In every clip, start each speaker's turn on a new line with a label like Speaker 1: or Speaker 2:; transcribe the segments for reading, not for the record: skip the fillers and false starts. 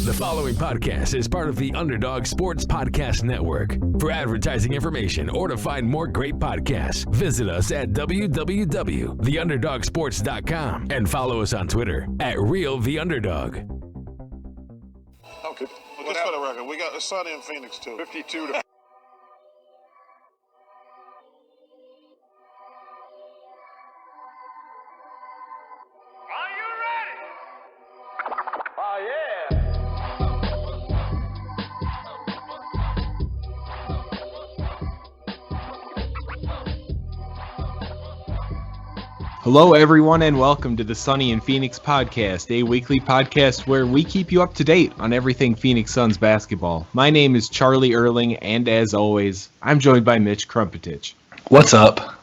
Speaker 1: The following podcast is part of the Underdog Sports Podcast Network. For advertising information or to find more great podcasts, visit us at www.theunderdogsports.com and follow us on Twitter at RealTheUnderdog.
Speaker 2: Okay. Well, just for the record, we got the Sunny in Phoenix too.
Speaker 3: 52 to.
Speaker 4: Hello, everyone, and welcome to the Sunny in Phoenix podcast, a weekly podcast where we keep you up to date on everything Phoenix Suns basketball. My name is Charlie Erling, and as always, I'm joined by Mitch Krumpetich.
Speaker 5: What's up?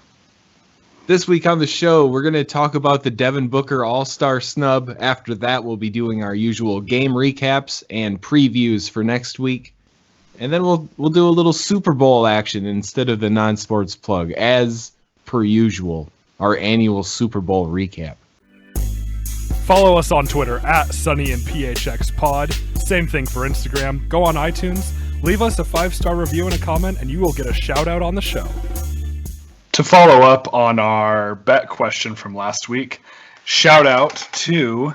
Speaker 4: This week on the show, we're going to talk about the Devin Booker All-Star snub. After that, we'll be doing our usual game recaps and previews for next week. And then we'll do a little Super Bowl action instead of the non-sports plug, as per usual. Our annual Super Bowl recap.
Speaker 6: Follow us on Twitter at SunnyandPHXPod. Same thing for Instagram. Go on iTunes, leave us a 5-star review and a comment, and you will get a shout out on the show.
Speaker 3: To follow up on our bet question from last week, shout out to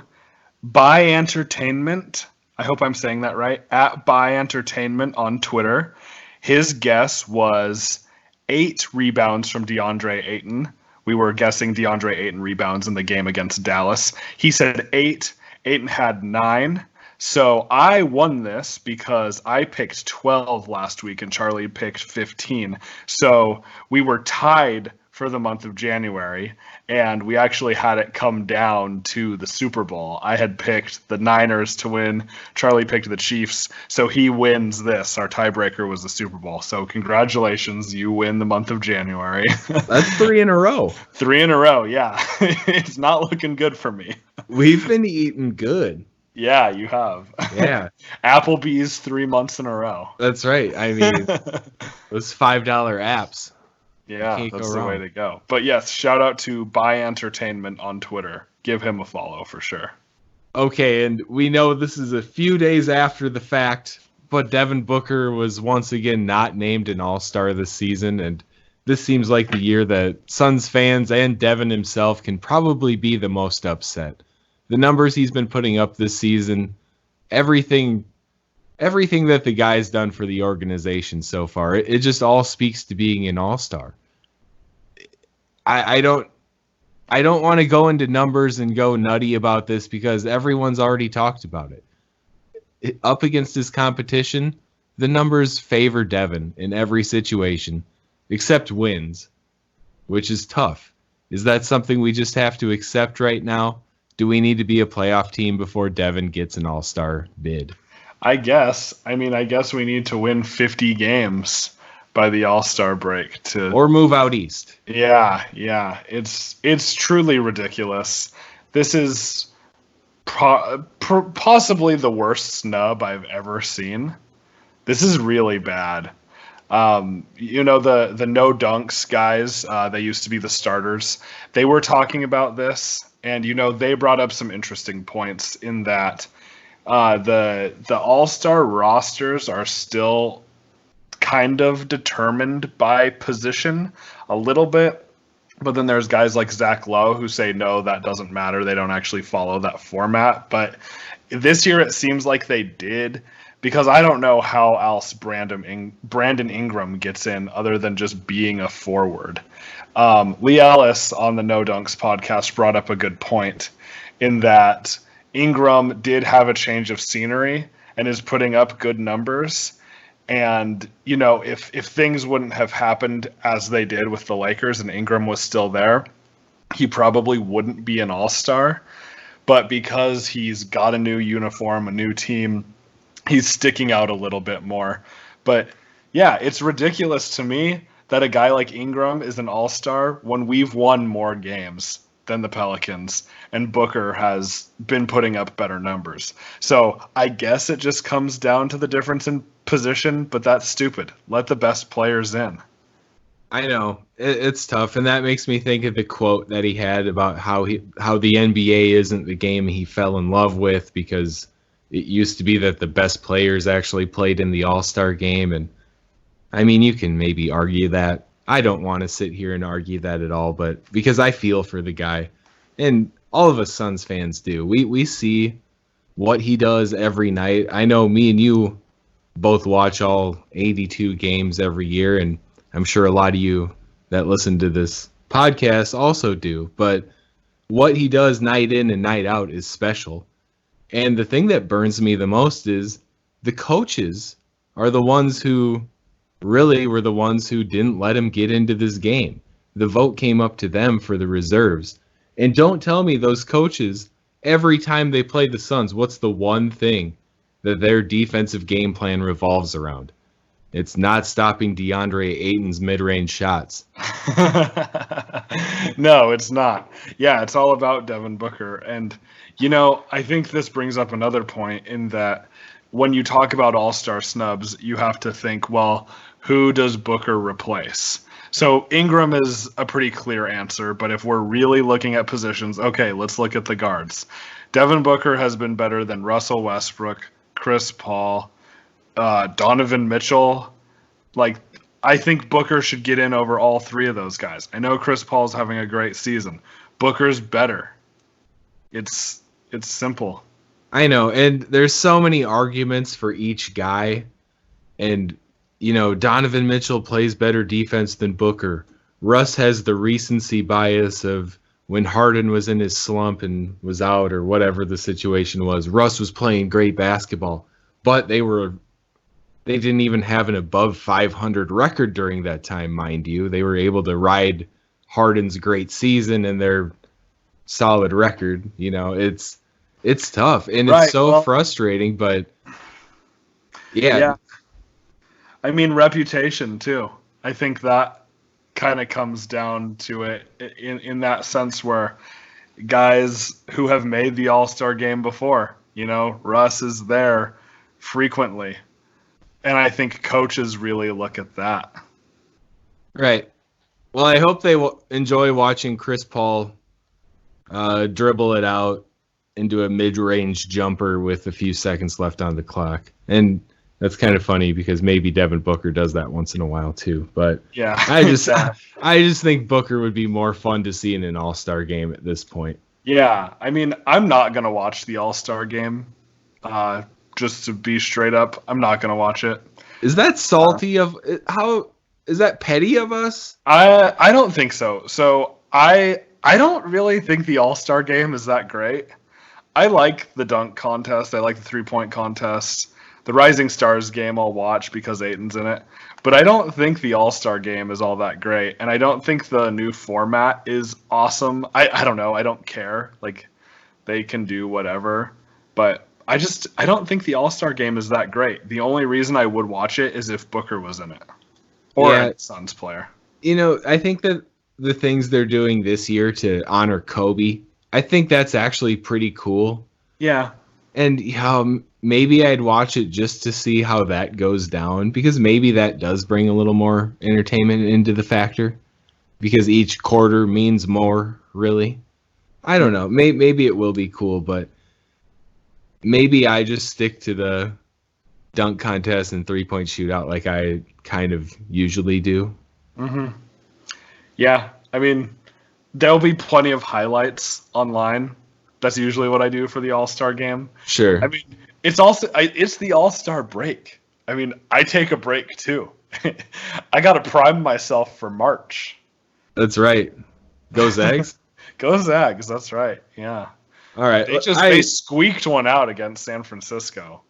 Speaker 3: Buy Entertainment. I hope I'm saying that right. At Buy Entertainment on Twitter. His guess was 8 rebounds from DeAndre Ayton. We were guessing DeAndre Ayton rebounds in the game against Dallas. He said 8. Ayton had 9. So I won this because I picked 12 last week and Charlie picked 15. So we were tied for the month of January, and we actually had it come down to the Super Bowl. I had picked the Niners to win. Charlie picked the Chiefs. So he wins this. Our tiebreaker was the Super Bowl. So congratulations. You win the month of January.
Speaker 4: That's 3 in a row.
Speaker 3: 3 in a row, yeah. It's not looking good for me.
Speaker 4: We've been eating good.
Speaker 3: Yeah, you have.
Speaker 4: Yeah.
Speaker 3: Applebee's 3 months in a row.
Speaker 4: That's right. I mean, those $5 apps.
Speaker 3: Yeah, that's the way to go. But yes, shout out to Buy Entertainment on Twitter. Give him a follow for sure.
Speaker 4: Okay, and we know this is a few days after the fact, but Devin Booker was once again not named an All-Star this season, and this seems like the year that Suns fans and Devin himself can probably be the most upset. The numbers he's been putting up this season, everything that the guy's done for the organization so far, it just all speaks to being an all-star. I don't want to go into numbers and go nutty about this because everyone's already talked about it. Up against his competition, the numbers favor Devin in every situation, except wins, which is tough. Is that something we just have to accept right now? Do we need to be a playoff team before Devin gets an all-star bid?
Speaker 3: I guess we need to win 50 games by the All-Star break
Speaker 4: or move out east.
Speaker 3: Yeah. It's truly ridiculous. This is possibly the worst snub I've ever seen. This is really bad. The no dunks guys, they used to be the starters. They were talking about this, and they brought up some interesting points in that the All-Star rosters are still kind of determined by position a little bit, but then there's guys like Zach Lowe who say no, that doesn't matter. They don't actually follow that format. But this year it seems like they did, because I don't know how else Brandon Ingram gets in other than just being a forward. Lee Ellis on the No Dunks podcast brought up a good point in that Ingram did have a change of scenery and is putting up good numbers. And, if things wouldn't have happened as they did with the Lakers and Ingram was still there, he probably wouldn't be an all-star. But because he's got a new uniform, a new team, he's sticking out a little bit more. But, yeah, it's ridiculous to me that a guy like Ingram is an all-star when we've won more games than the Pelicans, and Booker has been putting up better numbers. So I guess it just comes down to the difference in position, but that's stupid. Let the best players in.
Speaker 4: I know it's tough, and that makes me think of the quote that he had about how the NBA isn't the game he fell in love with because it used to be that the best players actually played in the All-Star game. And I mean, you can maybe argue that. I don't want to sit here and argue that at all, but because I feel for the guy, and all of us Suns fans do. We see what he does every night. I know me and you both watch all 82 games every year, and I'm sure a lot of you that listen to this podcast also do. But what he does night in and night out is special. And the thing that burns me the most is the coaches are the ones who really were the ones who didn't let him get into this game. The vote came up to them for the reserves. And don't tell me those coaches, every time they play the Suns, what's the one thing that their defensive game plan revolves around? It's not stopping DeAndre Ayton's mid-range shots.
Speaker 3: No, it's not. Yeah, it's all about Devin Booker. And, I think this brings up another point in that when you talk about all-star snubs, you have to think, well, who does Booker replace? So Ingram is a pretty clear answer, but if we're really looking at positions, okay, let's look at the guards. Devin Booker has been better than Russell Westbrook, Chris Paul, Donovan Mitchell. I think Booker should get in over all three of those guys. I know Chris Paul's having a great season. Booker's better. It's simple.
Speaker 4: I know, and there's so many arguments for each guy. And, Donovan Mitchell plays better defense than Booker. Russ has the recency bias of when Harden was in his slump and was out or whatever the situation was. Russ was playing great basketball, but they didn't even have an above 500 record during that time, mind you. They were able to ride Harden's great season and their solid record. It's tough, and it's so frustrating, but yeah.
Speaker 3: I mean, reputation too. I think that kind of comes down to it in that sense where guys who have made the All-Star game before, Russ is there frequently. And I think coaches really look at that.
Speaker 4: Right. Well, I hope they will enjoy watching Chris Paul dribble it out into a mid-range jumper with a few seconds left on the clock. And that's kind of funny because maybe Devin Booker does that once in a while too. But
Speaker 3: yeah,
Speaker 4: I just think Booker would be more fun to see in an All-Star game at this point.
Speaker 3: Yeah, I mean, I'm not going to watch the All-Star game. Just to be straight up, I'm not going to watch it.
Speaker 4: Is that salty how is that petty of us?
Speaker 3: I don't think so. So I don't really think the All-Star game is that great. I like the dunk contest. I like the three-point contest. The Rising Stars game I'll watch because Ayton's in it. But I don't think the All-Star game is all that great. And I don't think the new format is awesome. I don't know. I don't care. They can do whatever. But I don't think the All-Star game is that great. The only reason I would watch it is if Booker was in it. Or a Suns player.
Speaker 4: I think that the things they're doing this year to honor Kobe, I think that's actually pretty cool.
Speaker 3: Yeah.
Speaker 4: And maybe I'd watch it just to see how that goes down, because maybe that does bring a little more entertainment into the factor, because each quarter means more, really. I don't know. Maybe it will be cool, but maybe I just stick to the dunk contest and three-point shootout like I kind of usually do.
Speaker 3: Mm-hmm. Yeah, I mean, there'll be plenty of highlights online. That's usually what I do for the All-Star game.
Speaker 4: Sure.
Speaker 3: I mean, it's the All-Star break. I mean, I take a break too. I got to prime myself for March.
Speaker 4: That's right. Go Zags.
Speaker 3: Go Zags. That's right. Yeah.
Speaker 4: All right.
Speaker 3: They squeaked one out against San Francisco.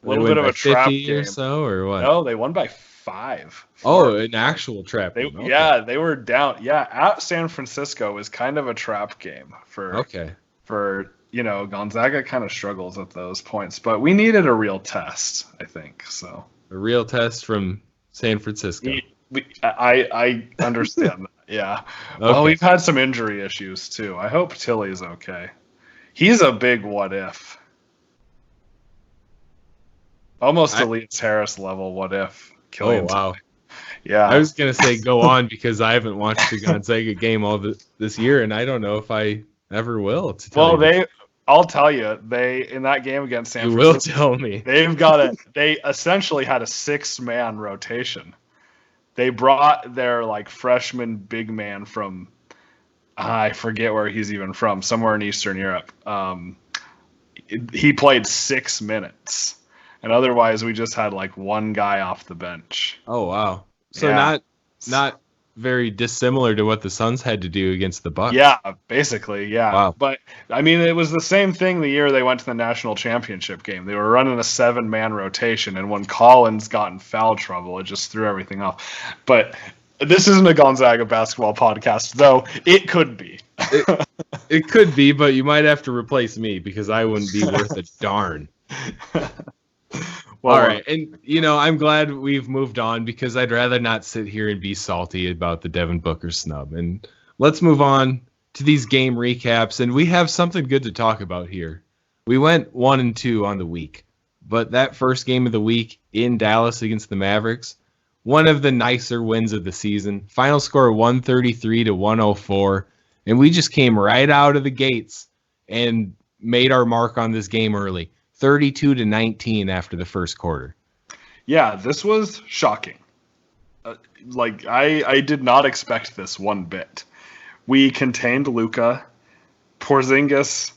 Speaker 3: A little bit of a trap game
Speaker 4: or so, or what?
Speaker 3: No, they won by 5.
Speaker 4: Oh, an actual trap game.
Speaker 3: Okay. Yeah, they were down. Yeah, at San Francisco is kind of a trap game for Gonzaga kind of struggles at those points, but we needed a real test, I think. So
Speaker 4: a real test from San Francisco.
Speaker 3: I understand that. Yeah. Okay. Well, we've had some injury issues too. I hope Tilly's okay. He's a big what if. Almost Elias Harris level what if.
Speaker 4: Oh, wow.
Speaker 3: Yeah.
Speaker 4: I was going to say go on because I haven't watched the Gonzaga game all this year, and I don't know if I ever will.
Speaker 3: I'll tell you, they in that game against San
Speaker 4: You will
Speaker 3: Francisco,
Speaker 4: tell me.
Speaker 3: they essentially had a 6-man rotation. They brought their like freshman big man from I forget where he's even from, somewhere in Eastern Europe. He played 6 minutes, and otherwise we just had like one guy off the bench.
Speaker 4: Oh wow! So
Speaker 3: Yeah.
Speaker 4: not very dissimilar to what the Suns had to do against the Bucks.
Speaker 3: Yeah, basically, yeah.
Speaker 4: Wow.
Speaker 3: But I mean, it was the same thing the year they went to the national championship game. They were running a 7-man rotation, and when Collins got in foul trouble, it just threw everything off. But this isn't a Gonzaga basketball podcast, though it could be.
Speaker 4: It could be, but you might have to replace me because I wouldn't be worth a darn.
Speaker 3: Well,
Speaker 4: All right, and I'm glad we've moved on because I'd rather not sit here and be salty about the Devin Booker snub. And let's move on to these game recaps, and we have something good to talk about here. We went 1-2 on the week, but that first game of the week in Dallas against the Mavericks, one of the nicer wins of the season. Final score 133-104, and we just came right out of the gates and made our mark on this game early. 32-19 after the first quarter.
Speaker 3: Yeah, this was shocking. I did not expect this one bit. We contained Luka. Porzingis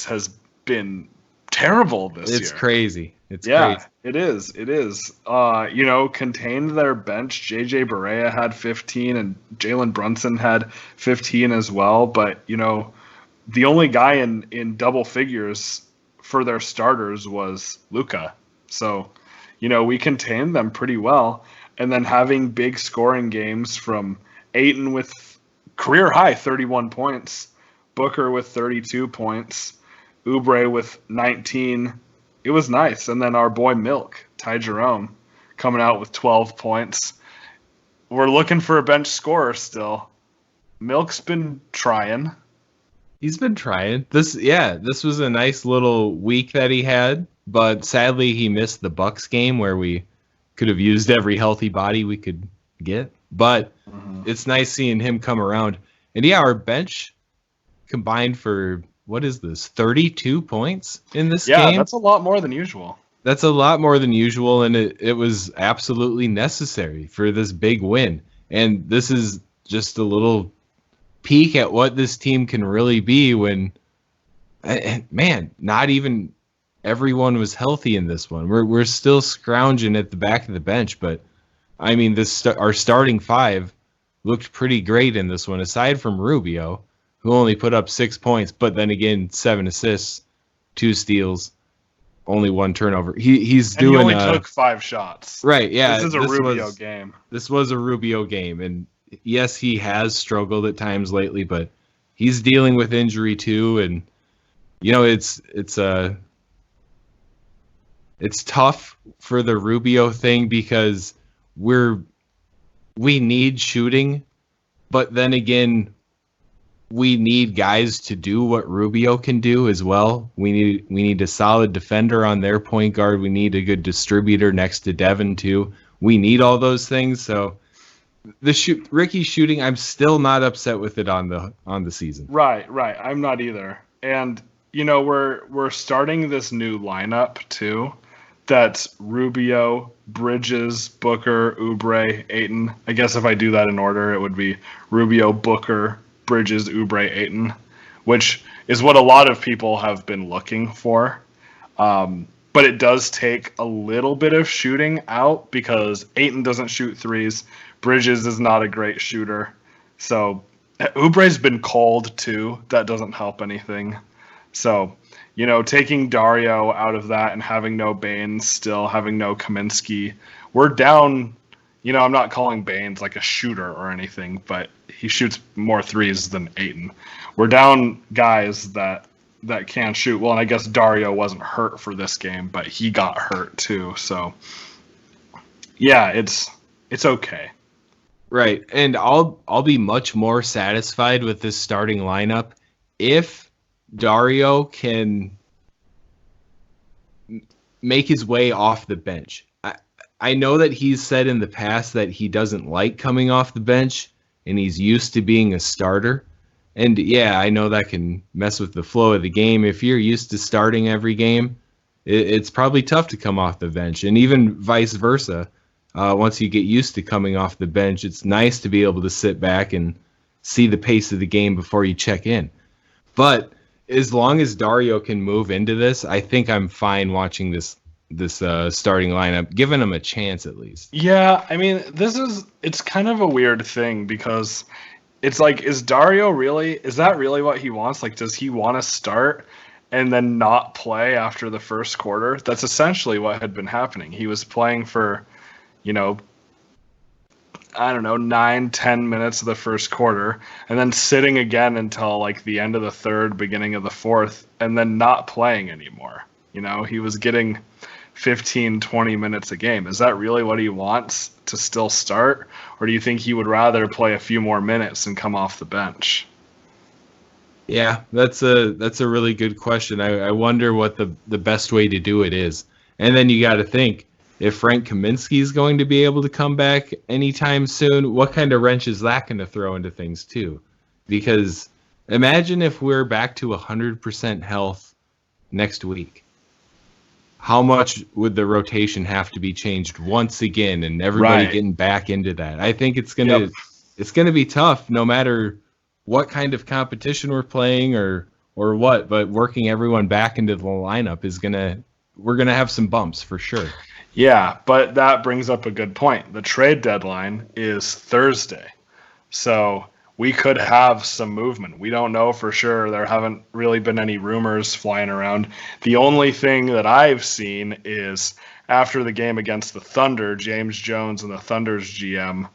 Speaker 3: has been terrible this year.
Speaker 4: It's crazy. It's
Speaker 3: yeah,
Speaker 4: crazy.
Speaker 3: it is. It is. Contained their bench. JJ Barea had 15 and Jalen Brunson had 15 as well. But, the only guy in double figures for their starters was Luka. So, we contained them pretty well. And then having big scoring games from Ayton with career high 31 points, Booker with 32 points, Oubre with 19. It was nice. And then our boy Milk, Ty Jerome, coming out with 12 points. We're looking for a bench scorer still. Milk's been trying.
Speaker 4: He's been trying. This was a nice little week that he had, but sadly he missed the Bucks game where we could have used every healthy body we could get. But It's nice seeing him come around. And yeah, our bench combined for, what is this, 32 points in this game?
Speaker 3: Yeah, that's a lot more than usual.
Speaker 4: That's a lot more than usual, and it was absolutely necessary for this big win. And this is just a little peek at what this team can really be when, man, not even everyone was healthy in this one. We're still scrounging at the back of the bench, but I mean, our starting 5 looked pretty great in this one, aside from Rubio, who only put up 6 points, but then again, 7 assists, 2 steals, only 1 turnover. He's
Speaker 3: and
Speaker 4: doing.
Speaker 3: He only took 5 shots.
Speaker 4: Right? Yeah,
Speaker 3: this is a Rubio game.
Speaker 4: This was a Rubio game, and yes, he has struggled at times lately, but he's dealing with injury too, and it's tough for the Rubio thing because we need shooting, but then again, we need guys to do what Rubio can do as well. We need a solid defender on their point guard. We need a good distributor next to Devin too. We need all those things. So Ricky's shooting, I'm still not upset with it on the season.
Speaker 3: Right. I'm not either. And we're starting this new lineup too. That's Rubio, Bridges, Booker, Oubre, Ayton. I guess if I do that in order, it would be Rubio, Booker, Bridges, Oubre, Ayton, which is what a lot of people have been looking for. But it does take a little bit of shooting out because Ayton doesn't shoot threes. Bridges is not a great shooter. So Oubre's been cold too. That doesn't help anything. So, taking Dario out of that and having no Baines, still having no Kaminsky, we're down. I'm not calling Baines like a shooter or anything, but he shoots more threes than Ayton. We're down guys that can shoot. Well, and I guess Dario wasn't hurt for this game, but he got hurt too. So, yeah, it's okay.
Speaker 4: Right, and I'll be much more satisfied with this starting lineup if Dario can make his way off the bench. I know that he's said in the past that he doesn't like coming off the bench and he's used to being a starter. And yeah, I know that can mess with the flow of the game. If you're used to starting every game, it's probably tough to come off the bench. And even vice versa, once you get used to coming off the bench, it's nice to be able to sit back and see the pace of the game before you check in. But as long as Dario can move into this, I think I'm fine watching this starting lineup, giving him a chance at least.
Speaker 3: Yeah, I mean, it's kind of a weird thing because it's like, is that really what he wants? Like, does he want to start and then not play after the first quarter? That's essentially what had been happening. He was playing for, I don't know, 9-10 minutes of the first quarter, and then sitting again until like the end of the third, beginning of the fourth, and then not playing anymore. He was getting 15-20 minutes a game. Is that really what he wants, to still start? Or do you think he would rather play a few more minutes and come off the bench?
Speaker 4: Yeah, that's a really good question. I wonder what the best way to do it is. And then you got to think, if Frank Kaminsky is going to be able to come back anytime soon, what kind of wrench is that going to throw into things too? Because imagine if we're back to 100% health next week. How much would the rotation have to be changed once again, and everybody getting back into that? I think it's gonna be tough, no matter what kind of competition we're playing or what. But working everyone back into the lineup we're gonna have some bumps for sure.
Speaker 3: Yeah, but that brings up a good point. The trade deadline is Thursday, so we could have some movement. We don't know for sure. There haven't really been any rumors flying around. The only thing that I've seen is after the game against the Thunder, James Jones and the Thunder's GM,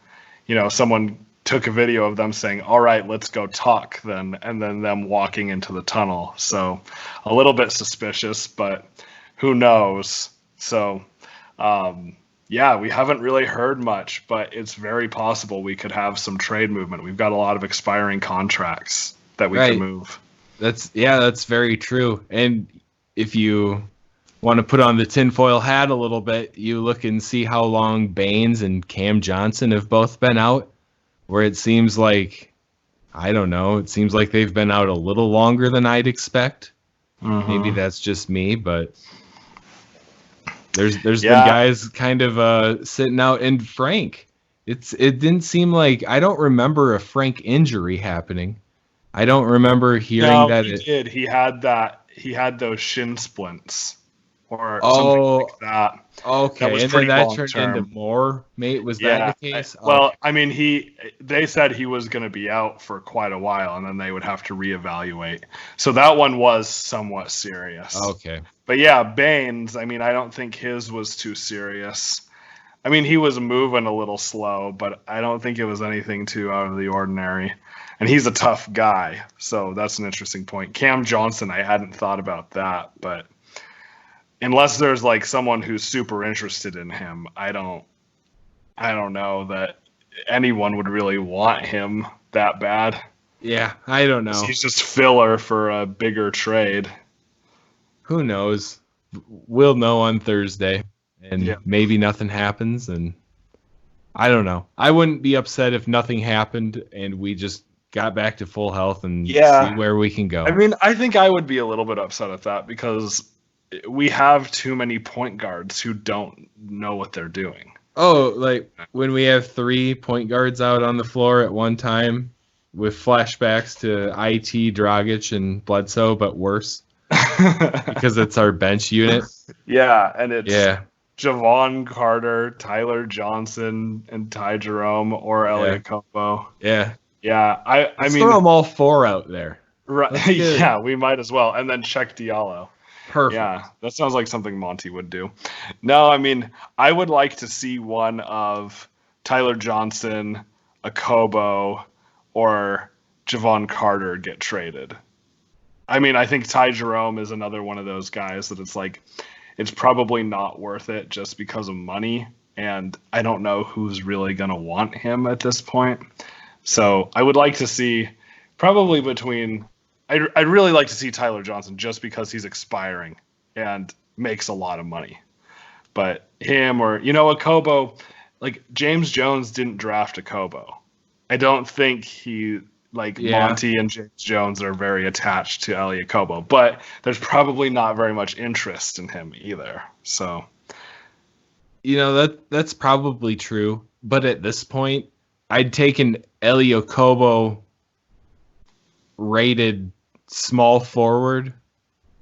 Speaker 3: someone took a video of them saying, all right, let's go talk then, and then them walking into the tunnel. So a little bit suspicious, but who knows? So, yeah, we haven't really heard much, but it's very possible we could have some trade movement. We've got a lot of expiring contracts that we can move. That's
Speaker 4: very true. And if you want to put on the tinfoil hat a little bit, you look and see how long Baines and Cam Johnson have both been out, where it seems like, I don't know, it seems like they've been out a little longer than I'd expect. Mm-hmm. Maybe that's just me, but There's been guys kind of sitting out, and Frank. It didn't seem like, I don't remember a Frank injury happening. I don't remember hearing that.
Speaker 3: He did. He had those shin splints or something like that.
Speaker 4: Okay,
Speaker 3: that was
Speaker 4: and then that turned
Speaker 3: term.
Speaker 4: into more. Mate, was that the case?
Speaker 3: I mean, they said he was going to be out for quite a while, and then they would have to reevaluate. So that one was somewhat serious.
Speaker 4: Okay.
Speaker 3: But yeah, Baines, I mean, I don't think his was too serious. I mean, he was moving a little slow, but I don't think it was anything too out of the ordinary. And he's a tough guy, so that's an interesting point. Cam Johnson, I hadn't thought about that, but unless there's like someone who's super interested in him, I don't know that anyone would really want him that bad.
Speaker 4: Yeah, I don't know.
Speaker 3: He's just filler for a bigger trade.
Speaker 4: Who knows? We'll know on Thursday, and maybe nothing happens, and I don't know. I wouldn't be upset if nothing happened and we just got back to full health and see where we can go.
Speaker 3: I mean, I think I would be a little bit upset at that because we have too many point guards who don't know what they're doing.
Speaker 4: Oh, like when we have 3 point guards out on the floor at one time with flashbacks to IT, Dragic, and Bledsoe, but worse. Because it's our bench unit.
Speaker 3: Yeah, and it's Javon Carter, Tyler Johnson, and Ty Jerome or Elliot Kobo.
Speaker 4: Yeah.
Speaker 3: Yeah, I mean,
Speaker 4: throw them all 4 out there.
Speaker 3: Right. Yeah, we might as well. And then check Diallo.
Speaker 4: Perfect.
Speaker 3: Yeah, that sounds like something Monty would do. No, I mean, I would like to see one of Tyler Johnson, a Kobo, or Javon Carter get traded. I mean, I think Ty Jerome is another one of those guys that it's like, it's probably not worth it just because of money. And I don't know who's really going to want him at this point. So I would like to see probably I'd really like to see Tyler Johnson just because he's expiring and makes a lot of money. But him or, a Kobo, like James Jones didn't draft a Kobo. I don't think he like
Speaker 4: Yeah.
Speaker 3: Monty and James Jones are very attached to Elie Okobo, but there's probably not very much interest in him either. So,
Speaker 4: that's probably true. But at this point, I'd take an Elie Okobo rated small forward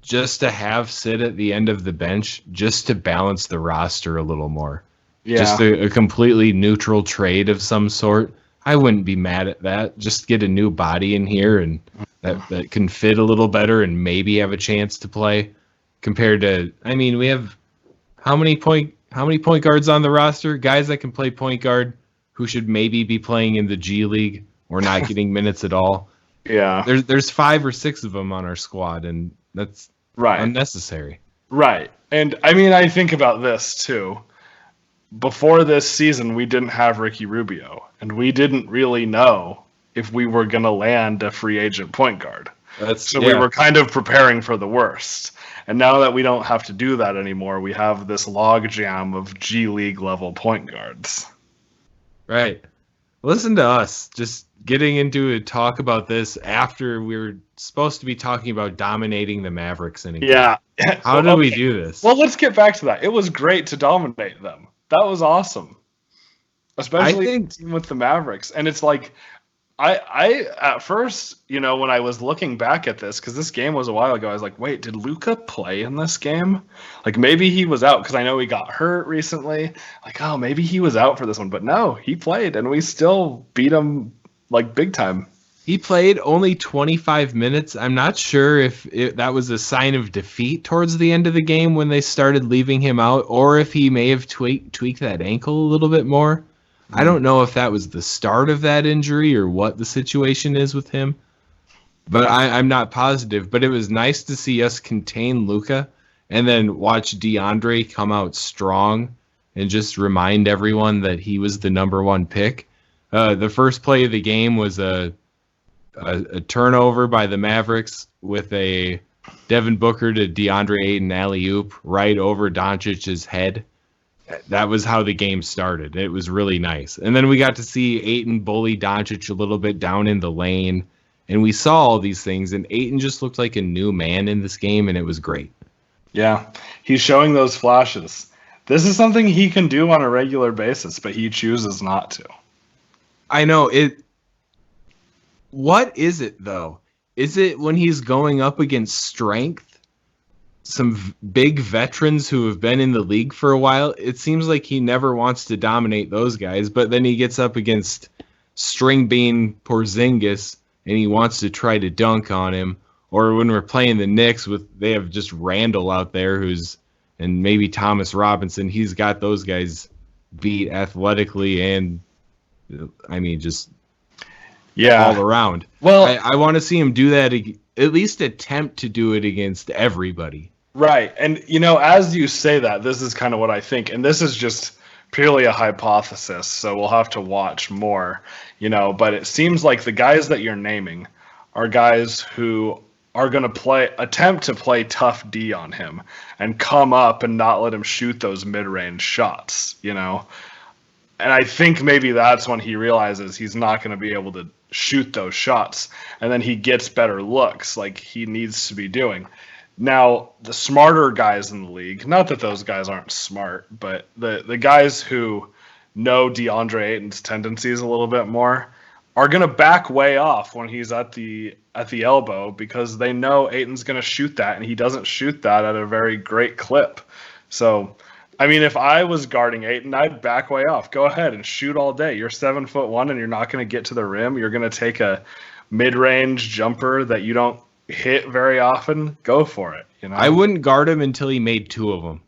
Speaker 4: just to have sit at the end of the bench, just to balance the roster a little more.
Speaker 3: yeah.
Speaker 4: Just a completely neutral trade of some sort. I wouldn't be mad at that. Just get a new body in here and that can fit a little better and maybe have a chance to play compared to, I mean, we have how many point guards on the roster? Guys that can play point guard who should maybe be playing in the G League or not getting minutes at all.
Speaker 3: Yeah.
Speaker 4: There's 5 or 6 of them on our squad, and that's
Speaker 3: Right.
Speaker 4: unnecessary.
Speaker 3: Right. And I mean, I think about this too. Before this season, we didn't have Ricky Rubio, and we didn't really know if we were going to land a free agent point guard. We were kind of preparing for the worst. And now that we don't have to do that anymore, we have this logjam of G League level point guards.
Speaker 4: Right. Listen to us just getting into a talk about this after we were supposed to be talking about dominating the Mavericks in a game.
Speaker 3: Yeah.
Speaker 4: How do we do this?
Speaker 3: Well, let's get back to that. It was great to dominate them. That was awesome. Especially with the Mavericks. And it's like, I at first, when I was looking back at this, because this game was a while ago, I was like, wait, did Luka play in this game? Like, maybe he was out, because I know he got hurt recently. Like, oh, maybe he was out for this one. But no, he played, and we still beat him, like, big time.
Speaker 4: He played only 25 minutes. I'm not sure if that was a sign of defeat towards the end of the game when they started leaving him out, or if he may have tweaked that ankle a little bit more. I don't know if that was the start of that injury or what the situation is with him, but I'm not positive. But it was nice to see us contain Luka and then watch DeAndre come out strong and just remind everyone that he was the number 1 pick. The first play of the game was a turnover by the Mavericks with a Devin Booker to DeAndre Ayton alley-oop right over Doncic's head. That was how the game started. It was really nice. And then we got to see Ayton bully Doncic a little bit down in the lane. And we saw all these things. And Ayton just looked like a new man in this game, and it was great.
Speaker 3: Yeah, he's showing those flashes. This is something he can do on a regular basis, but he chooses not to.
Speaker 4: I know. What is it, though? Is it when he's going up against strength? Some big veterans who have been in the league for a while? It seems like he never wants to dominate those guys, but then he gets up against string bean Porzingis and he wants to try to dunk on him. Or when we're playing the Knicks, they have just Randall out there and maybe Thomas Robinson. He's got those guys beat athletically and just all around. Well, I want to see him do that, at least attempt to do it against everybody.
Speaker 3: Right. And, as you say that, this is kind of what I think. And this is just purely a hypothesis, so we'll have to watch more, But it seems like the guys that you're naming are guys who are going to attempt to play tough D on him and come up and not let him shoot those mid-range shots, And I think maybe that's when he realizes he's not going to be able to shoot those shots. And then he gets better looks like he needs to be doing. Now, the smarter guys in the league, not that those guys aren't smart, but the guys who know DeAndre Ayton's tendencies a little bit more are going to back way off when he's at the elbow because they know Ayton's going to shoot that, and he doesn't shoot that at a very great clip. So, if I was guarding Ayton, I'd back way off. Go ahead and shoot all day. You're 7'1" and you're not going to get to the rim. You're going to take a mid-range jumper that you don't hit very often. Go for it.
Speaker 4: I wouldn't guard him until he made 2 of them.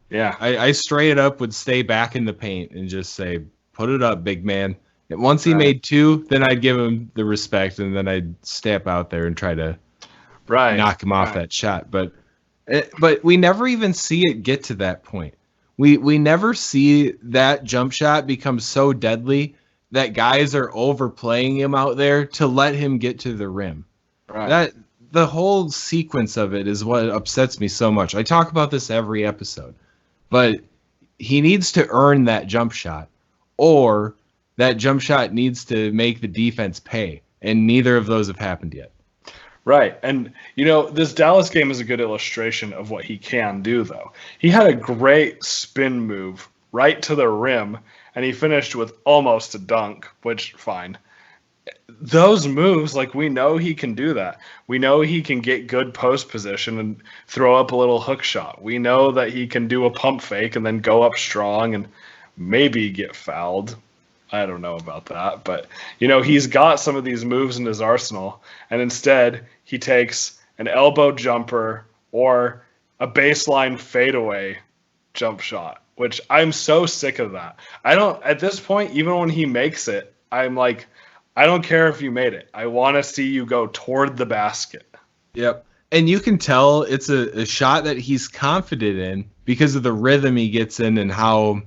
Speaker 3: Yeah.
Speaker 4: I straight up would stay back in the paint and just say, put it up, big man. And once he made 2, then I'd give him the respect, and then I'd step out there and try to knock him off that shot. But we never even see it get to that point. We never see that jump shot become so deadly that guys are overplaying him out there to let him get to the rim.
Speaker 3: Right.
Speaker 4: The whole sequence of it is what upsets me so much. I talk about this every episode, but he needs to earn that jump shot, or that jump shot needs to make the defense pay. and neither of those have happened yet.
Speaker 3: Right. And, this Dallas game is a good illustration of what he can do, though. He had a great spin move right to the rim, and he finished with almost a dunk, which, fine. Those moves, we know he can do that. We know he can get good post position and throw up a little hook shot. We know that he can do a pump fake and then go up strong and maybe get fouled. I don't know about that, but he's got some of these moves in his arsenal, and instead he takes an elbow jumper or a baseline fadeaway jump shot, which I'm so sick of that. At this point, even when he makes it, I'm like, I don't care if you made it. I want to see you go toward the basket.
Speaker 4: Yep. And you can tell it's a shot that he's confident in because of the rhythm he gets in and how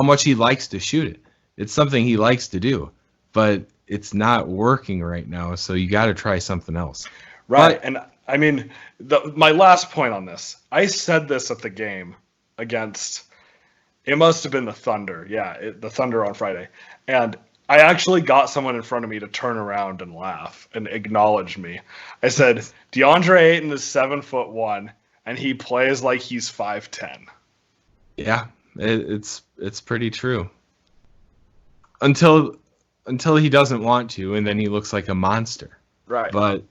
Speaker 4: much he likes to shoot it. It's something he likes to do, but it's not working right now. So you got to try something else.
Speaker 3: Right. And I mean, my last point on this, I said this at the game against, it must have been the Thunder. Yeah. The Thunder on Friday. And I actually got someone in front of me to turn around and laugh and acknowledge me. I said, DeAndre Ayton is 7'1", and he plays like he's 5'10".
Speaker 4: Yeah, it's pretty true. Until he doesn't want to, and then he looks like a monster.
Speaker 3: Right.
Speaker 4: But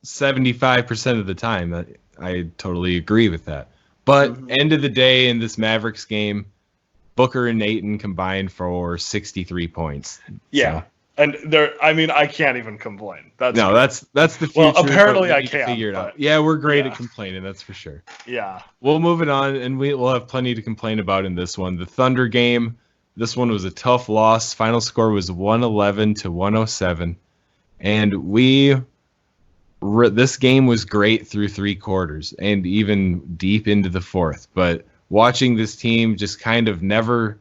Speaker 4: 75% of the time, I totally agree with that. But end of the day, in this Mavericks game, Booker and Ayton combined for 63 points.
Speaker 3: Yeah.
Speaker 4: So.
Speaker 3: And I can't even complain. That's
Speaker 4: the future.
Speaker 3: Well, apparently I can
Speaker 4: figure it out. Yeah, we're great at complaining, that's for sure.
Speaker 3: Yeah.
Speaker 4: We'll move it on, and we'll have plenty to complain about in this one. The Thunder game, this one was a tough loss. Final score was 111-107. And this game was great through 3 quarters and even deep into the fourth. But watching this team just kind of never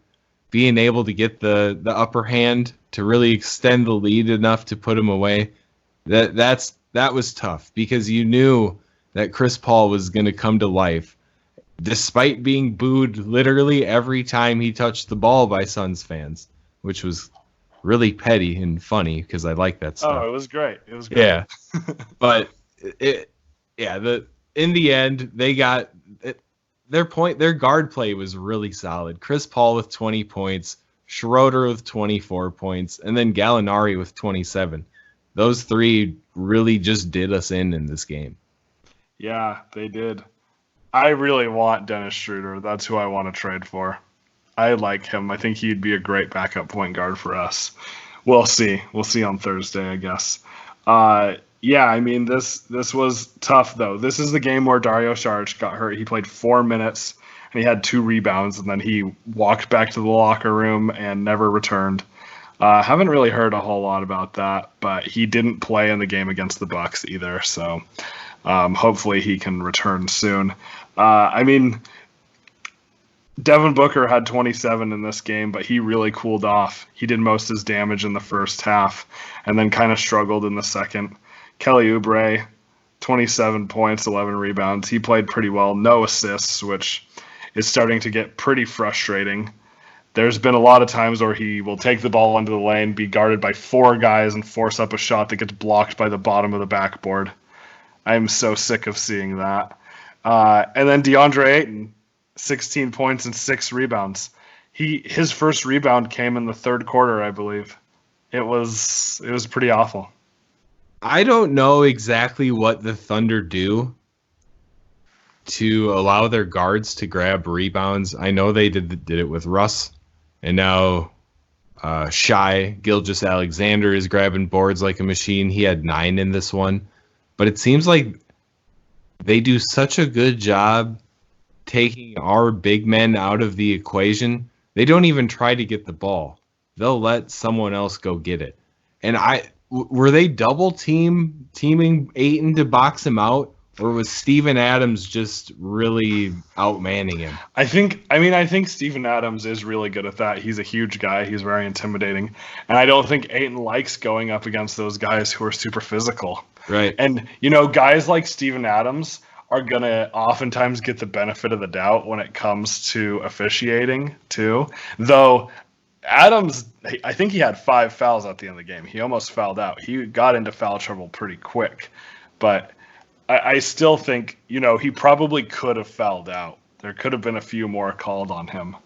Speaker 4: being able to get the upper hand to really extend the lead enough to put them away, that was tough because you knew that Chris Paul was going to come to life despite being booed literally every time he touched the ball by Suns fans, which was really petty and funny because I like that stuff.
Speaker 3: Oh, it was great. It was great.
Speaker 4: Yeah. But in the end, they got their guard play was really solid. Chris Paul with 20 points, Schroeder with 24 points, and then Gallinari with 27. Those 3 really just did us in this game.
Speaker 3: Yeah, they did. I really want Dennis Schroeder. That's who I want to trade for. I like him. I think he'd be a great backup point guard for us. We'll see. We'll see on Thursday, I guess. Yeah, I mean, this was tough, though. This is the game where Dario Saric got hurt. He played 4 minutes, and he had 2 rebounds, and then he walked back to the locker room and never returned. Haven't really heard a whole lot about that, but he didn't play in the game against the Bucks either, so hopefully he can return soon. I mean, Devin Booker had 27 in this game, but he really cooled off. He did most of his damage in the first half and then kind of struggled in the second. Kelly Oubre, 27 points, 11 rebounds. He played pretty well. No assists, which is starting to get pretty frustrating. There's been a lot of times where he will take the ball into the lane, be guarded by 4 guys, and force up a shot that gets blocked by the bottom of the backboard. I'm so sick of seeing that. And then DeAndre Ayton, 16 points and 6 rebounds. His first rebound came in the third quarter, I believe. It was pretty awful.
Speaker 4: I don't know exactly what the Thunder do to allow their guards to grab rebounds. I know they did it with Russ, and now Shai Gilgeous-Alexander is grabbing boards like a machine. He had 9 in this one. But it seems like they do such a good job taking our big men out of the equation. They don't even try to get the ball. They'll let someone else go get it. And were they double teaming Ayton to box him out, or was Steven Adams just really outmanning him?
Speaker 3: I think Steven Adams is really good at that. He's a huge guy. He's very intimidating. And I don't think Ayton likes going up against those guys who are super physical.
Speaker 4: Right.
Speaker 3: And, guys like Steven Adams are going to oftentimes get the benefit of the doubt when it comes to officiating, too. Though, Adams, I think he had 5 fouls at the end of the game. He almost fouled out. He got into foul trouble pretty quick. But I still think, he probably could have fouled out. There could have been a few more called on him.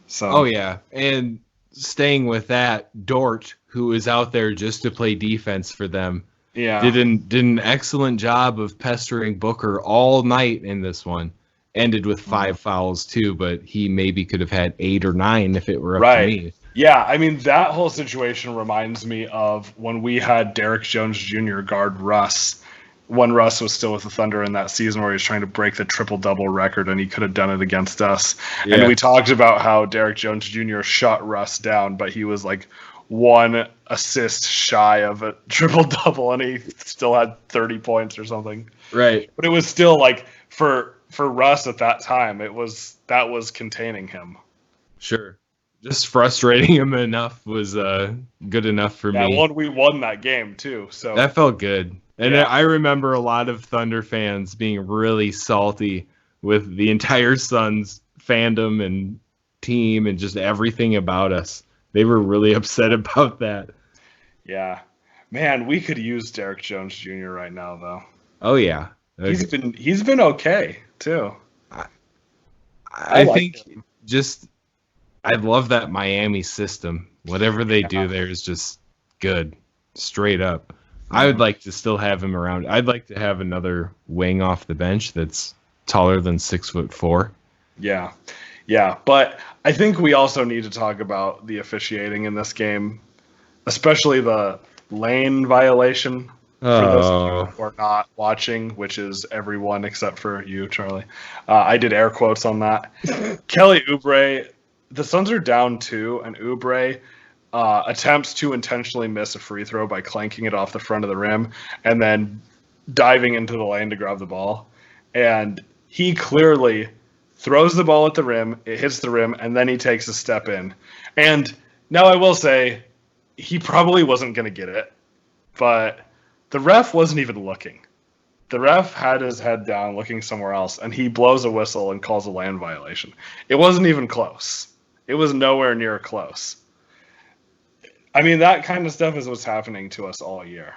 Speaker 3: So.
Speaker 4: Oh, yeah. And staying with that, Dort, who is out there just to play defense for them, did an excellent job of pestering Booker all night in this one. Ended with 5 fouls too, but he maybe could have had 8 or 9 if it were up to me.
Speaker 3: Yeah, I mean, that whole situation reminds me of when we had Derrick Jones Jr. guard Russ, when Russ was still with the Thunder in that season where he was trying to break the triple-double record, and he could have done it against us. Yeah. And we talked about how Derrick Jones Jr. shut Russ down, but he was like 1 assist shy of a triple-double, and he still had 30 points or something.
Speaker 4: Right.
Speaker 3: But it was still like, for Russ at that time, that was containing him.
Speaker 4: Sure. Just frustrating him enough was good enough for me.
Speaker 3: Yeah, we won that game too, so
Speaker 4: that felt good. And I remember a lot of Thunder fans being really salty with the entire Suns fandom and team and just everything about us. They were really upset about that.
Speaker 3: Yeah. Man, we could use Derrick Jones Jr. right now, though.
Speaker 4: Oh, yeah.
Speaker 3: He's been okay, too.
Speaker 4: I think him. I love that Miami system. Whatever they do there is just good, straight up. I would like to still have him around. I'd like to have another wing off the bench that's taller than 6'4".
Speaker 3: Yeah. But I think we also need to talk about the officiating in this game, especially the lane violation. For those of you who are not watching, which is everyone except for you, Charlie. I did air quotes on that. Kelly Oubre, the Suns are down 2, and Oubre attempts to intentionally miss a free throw by clanking it off the front of the rim and then diving into the lane to grab the ball. And he clearly throws the ball at the rim, it hits the rim, and then he takes a step in. And now I will say, he probably wasn't going to get it, but the ref wasn't even looking. The ref had his head down looking somewhere else, and he blows a whistle and calls a lane violation. It wasn't even close. It was nowhere near close. I mean, that kind of stuff is what's happening to us all year.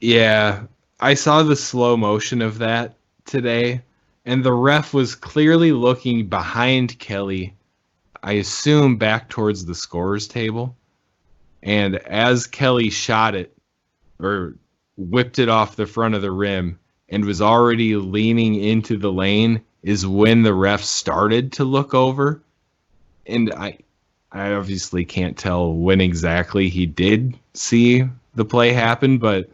Speaker 4: Yeah, I saw the slow motion of that today, and the ref was clearly looking behind Kelly, I assume back towards the scorer's table. And as Kelly shot it, or whipped it off the front of the rim and was already leaning into the lane is when the ref started to look over. And I obviously can't tell when exactly he did see the play happen, but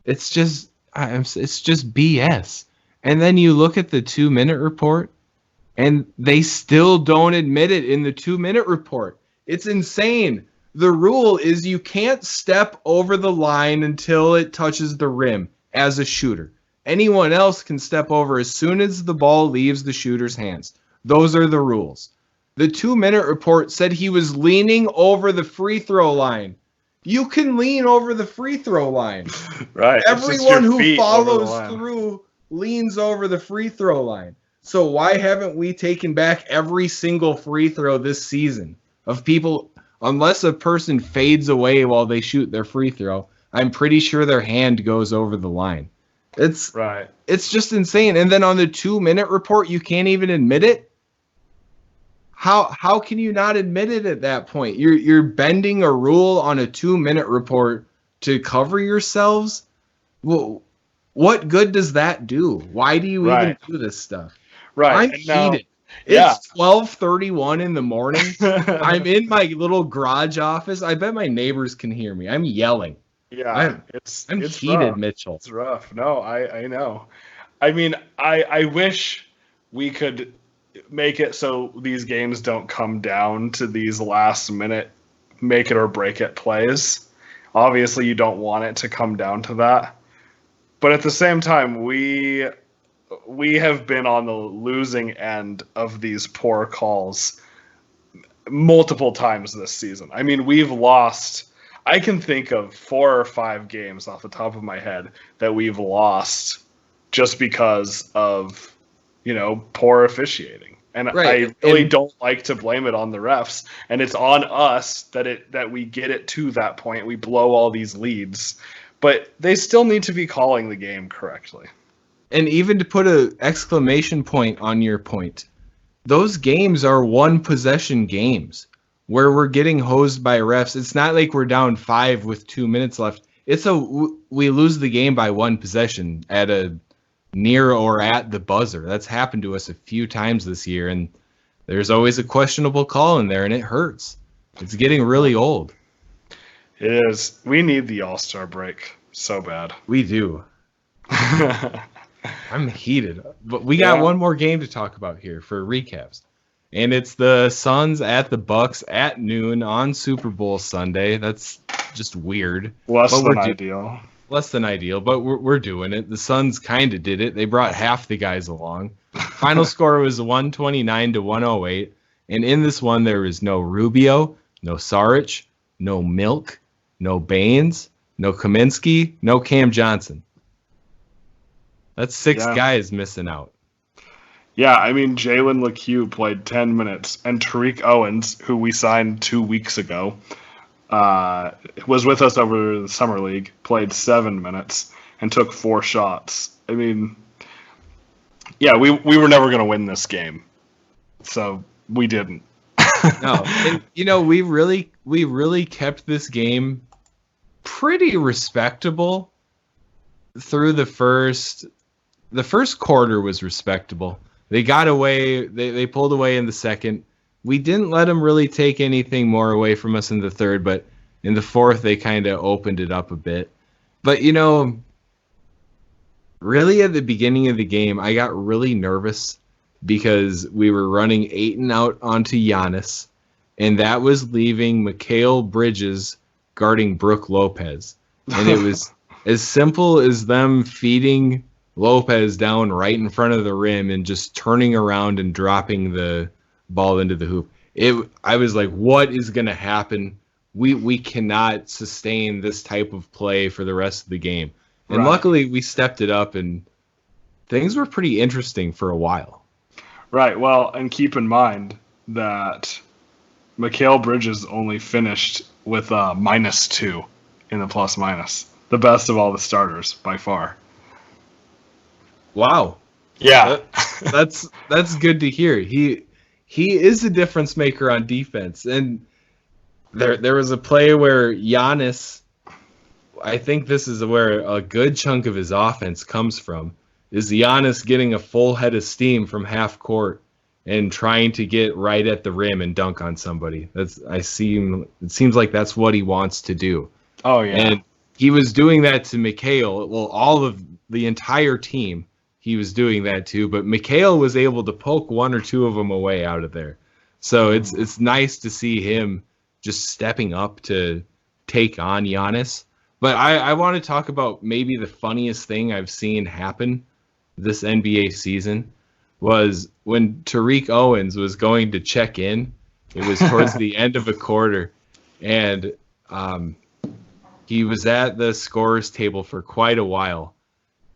Speaker 4: it's just BS. And then you look at the 2-minute report and they still don't admit it in the 2-minute report. It's insane. The rule is you can't step over the line until it touches the rim as a shooter. Anyone else can step over as soon as the ball leaves the shooter's hands. Those are the rules. The 2-minute report said he was leaning over the free throw line. You can lean over the free throw line.
Speaker 3: Right.
Speaker 4: Everyone who follows through leans over the free throw line. So why haven't we taken back every single free throw this season of people? Unless a person fades away while they shoot their free throw, I'm pretty sure their hand goes over the line. It's just insane. And then on the 2-minute report, you can't even admit it. How can you not admit it at that point? You're bending a rule on a 2-minute report to cover yourselves. Well, what good does that do? Why do you even do this stuff?
Speaker 3: Right.
Speaker 4: I'm heated. It's 12:31 in the morning. I'm in my little garage office. I bet my neighbors can hear me. I'm yelling.
Speaker 3: Yeah,
Speaker 4: I'm heated,
Speaker 3: rough.
Speaker 4: Mitchell.
Speaker 3: It's rough. No, I know. I mean, I wish we could make it so these games don't come down to these last minute make it or break it plays. Obviously, you don't want it to come down to that. But at the same time, we have been on the losing end of these poor calls multiple times this season. I mean, we've lost, I can think of 4 or 5 games off the top of my head that we've lost just because of, poor officiating. And
Speaker 4: Right.
Speaker 3: I really don't like to blame it on the refs. And it's on us that we get it to that point. We blow all these leads. But they still need to be calling the game correctly.
Speaker 4: And even to put an exclamation point on your point, those games are one possession games where we're getting hosed by refs. It's not like we're down 5 with 2 minutes left. We lose the game by one possession at a near or at the buzzer. That's happened to us a few times this year, and there's always a questionable call in there, and it hurts. It's getting really old.
Speaker 3: It is. We need the All-Star break so bad.
Speaker 4: We do. I'm heated. But we got one more game to talk about here for recaps. And it's the Suns at the Bucks at noon on Super Bowl Sunday. That's just weird.
Speaker 3: Less than ideal.
Speaker 4: Less than ideal, but we're doing it. The Suns kind of did it. They brought half the guys along. Final score was 129 to 108. And in this one, there was no Rubio, no Saric, no Milk, no Baines, no Kaminsky, no Cam Johnson. That's 6 guys missing out.
Speaker 3: Yeah, I mean, Jalen LeCue played 10 minutes, and Tariq Owens, who we signed 2 weeks ago, was with us over the Summer League, played 7 minutes, and took 4 shots. I mean, yeah, we were never going to win this game, so we didn't.
Speaker 4: No, and, we really kept this game pretty respectable through the first quarter was respectable. They got away. They pulled away in the second. We didn't let them really take anything more away from us in the third, but in the fourth, they kind of opened it up a bit. But, really at the beginning of the game, I got really nervous because we were running Ayton out onto Giannis, and that was leaving Mikal Bridges guarding Brook Lopez. And it was as simple as them feeding Lopez down right in front of the rim and just turning around and dropping the ball into the hoop. I was like, what is going to happen? We cannot sustain this type of play for the rest of the game. And luckily we stepped it up and things were pretty interesting for a while.
Speaker 3: Right. Well, and keep in mind that Mikal Bridges only finished with -2 in the plus-minus. The best of all the starters by far.
Speaker 4: Wow.
Speaker 3: Yeah.
Speaker 4: That's good to hear. He is a difference maker on defense. And there was a play where Giannis, I think this is where a good chunk of his offense comes from, is Giannis getting a full head of steam from half court and trying to get right at the rim and dunk on somebody. It seems like that's what he wants to do.
Speaker 3: Oh yeah.
Speaker 4: And he was doing that to Mikal. Well, all of the entire team he was doing that to, but Mikal was able to poke 1 or 2 of them away out of there. So it's nice to see him just stepping up to take on Giannis. But I want to talk about maybe the funniest thing I've seen happen this NBA season was when Tariq Owens was going to check in. It was towards the end of a quarter, and he was at the scorer's table for quite a while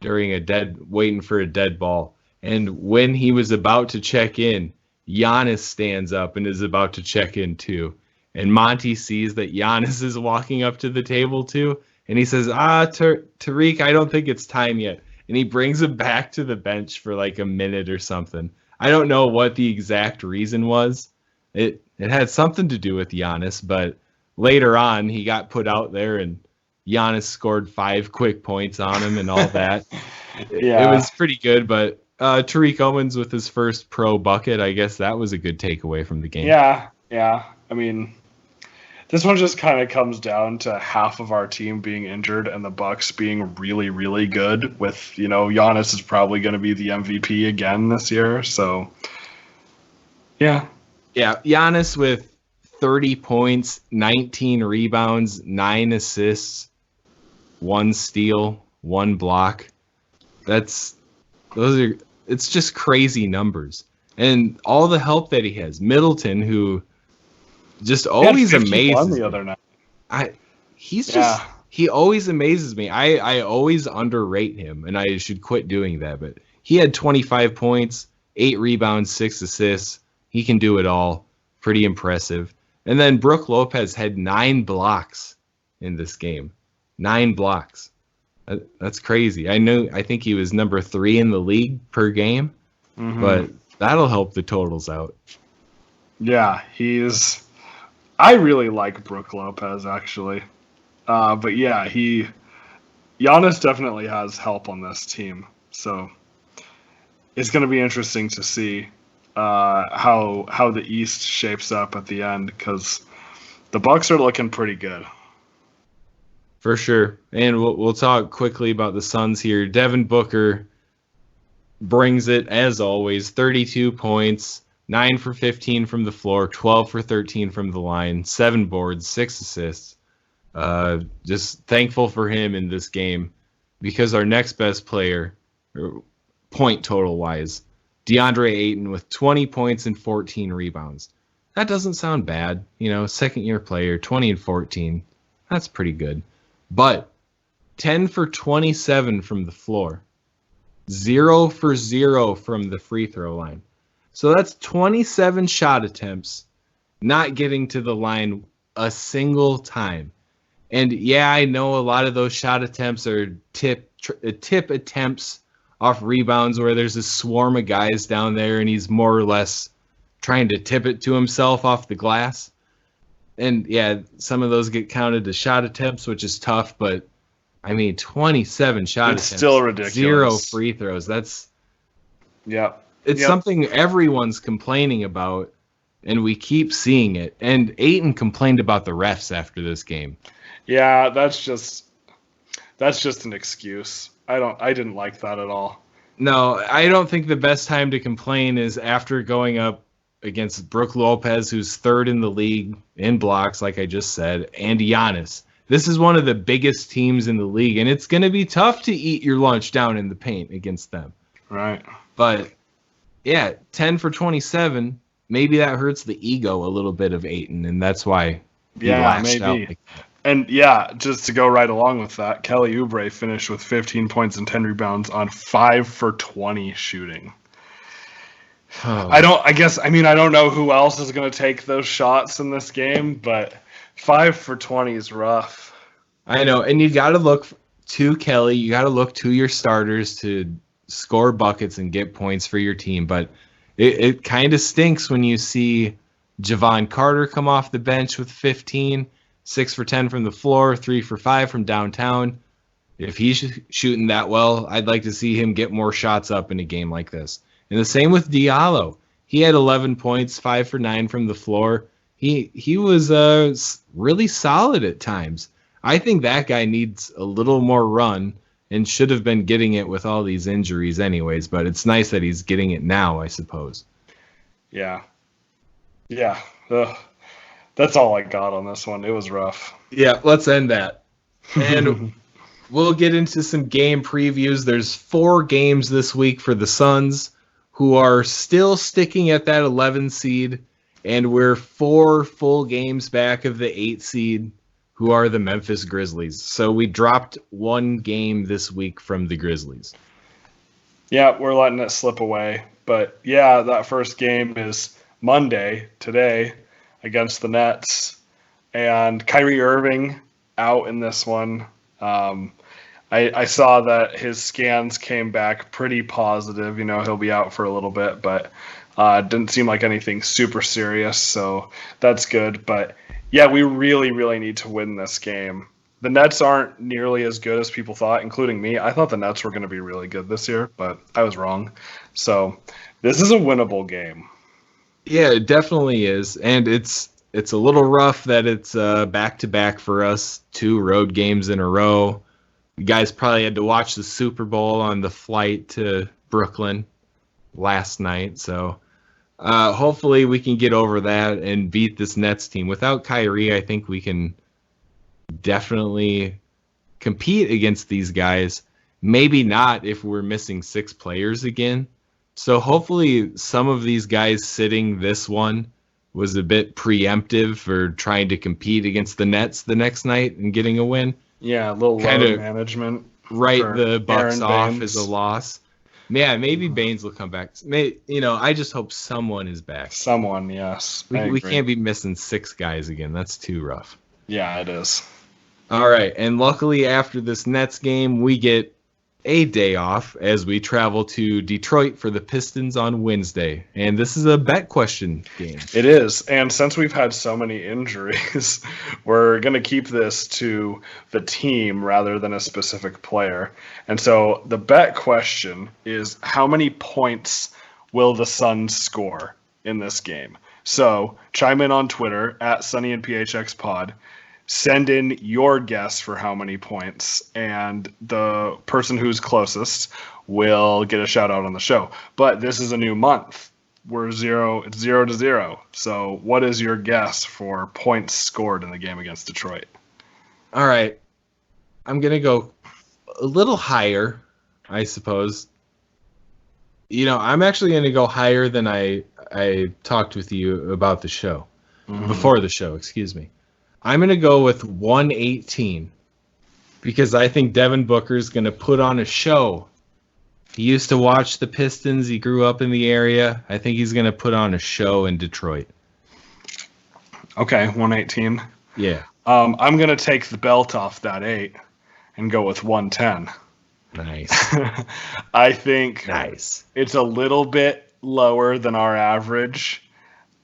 Speaker 4: waiting for a dead ball. And when he was about to check in, Giannis stands up and is about to check in too. And Monty sees that Giannis is walking up to the table too. And he says, Tariq, I don't think it's time yet. And he brings him back to the bench for like a minute or something. I don't know what the exact reason was. It had something to do with Giannis, but later on he got put out there and Giannis scored 5 quick points on him and all that. It was pretty good, but Tariq Owens with his first pro bucket, I guess that was a good takeaway from the game.
Speaker 3: Yeah. I mean, this one just kind of comes down to half of our team being injured and the Bucks being really, really good with, Giannis is probably going to be the MVP again this year. So, yeah.
Speaker 4: Yeah, Giannis with 30 points, 19 rebounds, 9 assists, 1 steal, 1 block. It's just crazy numbers. And all the help that he has. Middleton, who just always amazes me.
Speaker 3: The other night.
Speaker 4: He always amazes me. I always underrate him, and I should quit doing that. But he had 25 points, 8 rebounds, 6 assists. He can do it all. Pretty impressive. And then Brook Lopez had 9 blocks in this game. 9 blocks. That's crazy. I think he was number 3 in the league per game, but that'll help the totals out.
Speaker 3: Yeah, I really like Brook Lopez, actually. But yeah, Giannis definitely has help on this team. So it's going to be interesting to see how the East shapes up at the end, because the Bucks are looking pretty good.
Speaker 4: For sure. And we'll talk quickly about the Suns here. Devin Booker brings it, as always. 32 points, 9 for 15 from the floor, 12 for 13 from the line, 7 boards, 6 assists. Just thankful for him in this game, because our next best player, point total wise, DeAndre Ayton with 20 points and 14 rebounds. That doesn't sound bad. Second year player, 20 and 14. That's pretty good. But 10 for 27 from the floor, 0 for 0 from the free throw line. So that's 27 shot attempts, not getting to the line a single time. And yeah, I know a lot of those shot attempts are tip attempts off rebounds where there's a swarm of guys down there and he's more or less trying to tip it to himself off the glass. And yeah, some of those get counted as shot attempts, which is tough, but 27 shot attempts. It's
Speaker 3: still ridiculous.
Speaker 4: 0 free throws. It's something everyone's complaining about, and we keep seeing it. And Ayton complained about the refs after this game.
Speaker 3: Yeah, that's just an excuse. I didn't like that at all.
Speaker 4: No, I don't think the best time to complain is after going up against Brook Lopez, who's 3rd in the league in blocks, like I just said, and Giannis. This is one of the biggest teams in the league, and it's going to be tough to eat your lunch down in the paint against them.
Speaker 3: Right.
Speaker 4: But, yeah, 10 for 27, maybe that hurts the ego a little bit of Ayton, and that's why he lashed out like that.
Speaker 3: And yeah, just to go right along with that, Kelly Oubre finished with 15 points and 10 rebounds on 5 for 20 shooting.
Speaker 4: Oh.
Speaker 3: I don't know who else is going to take those shots in this game, but 5 for 20 is rough.
Speaker 4: I know, and you got to look to Kelly. You got to look to your starters to score buckets and get points for your team. But it kind of stinks when you see Javon Carter come off the bench with 15, 6 for 10 from the floor, 3 for 5 from downtown. If he's shooting that well, I'd like to see him get more shots up in a game like this. And the same with Diallo. He had 11 points, 5 for 9 from the floor. He was really solid at times. I think that guy needs a little more run and should have been getting it with all these injuries anyways, but it's nice that he's getting it now, I suppose.
Speaker 3: Yeah. Yeah. That's all I got on this one. It was rough.
Speaker 4: Yeah, let's end that. And we'll get into some game previews. There's 4 games this week for the Suns, who are still sticking at that 11 seed, and we're 4 full games back of the 8 seed, who are the Memphis Grizzlies. So we dropped 1 game this week from the Grizzlies.
Speaker 3: Yeah, we're letting it slip away. But yeah, that first game is Monday, today, against the Nets. And Kyrie Irving out in this one. I saw that his scans came back pretty positive. He'll be out for a little bit, but it didn't seem like anything super serious, so that's good. But yeah, we really, really need to win this game. The Nets aren't nearly as good as people thought, including me. I thought the Nets were going to be really good this year, but I was wrong. So this is a winnable game.
Speaker 4: Yeah, it definitely is, and it's a little rough that it's back-to-back for us, 2 road games in a row. You guys probably had to watch the Super Bowl on the flight to Brooklyn last night, so hopefully we can get over that and beat this Nets team. Without Kyrie, I think we can definitely compete against these guys. Maybe not if we're missing 6 players again. So hopefully some of these guys sitting this one was a bit preemptive for trying to compete against the Nets the next night and getting a win.
Speaker 3: Yeah, a little load management.
Speaker 4: Write the Bucks off as a loss. Yeah, maybe Baines will come back. I just hope someone is back.
Speaker 3: Someone, yes.
Speaker 4: We can't be missing 6 guys again. That's too rough.
Speaker 3: Yeah, it is.
Speaker 4: All right, and luckily after this Nets game, we get a day off as we travel to Detroit for the Pistons on Wednesday. And this is a bet question game.
Speaker 3: It is. And since we've had so many injuries, we're going to keep this to the team rather than a specific player. And so the bet question is, how many points will the Suns score in this game? So chime in on Twitter at Sunny and PHX Pod. Send in your guess for how many points, and the person who's closest will get a shout out on the show. But this is a new month. It's 0-0. So what is your guess for points scored in the game against Detroit?
Speaker 4: All right. I'm going to go a little higher, I suppose. I'm actually going to go higher than I talked with you about the show. Before the show, excuse me. I'm going to go with 118 because I think Devin Booker's going to put on a show. He used to watch the Pistons. He grew up in the area. I think he's going to put on a show in Detroit.
Speaker 3: Okay, 118.
Speaker 4: Yeah.
Speaker 3: I'm going to take the belt off that 8 and go with 110.
Speaker 4: Nice.
Speaker 3: I think
Speaker 4: it's
Speaker 3: a little bit lower than our average.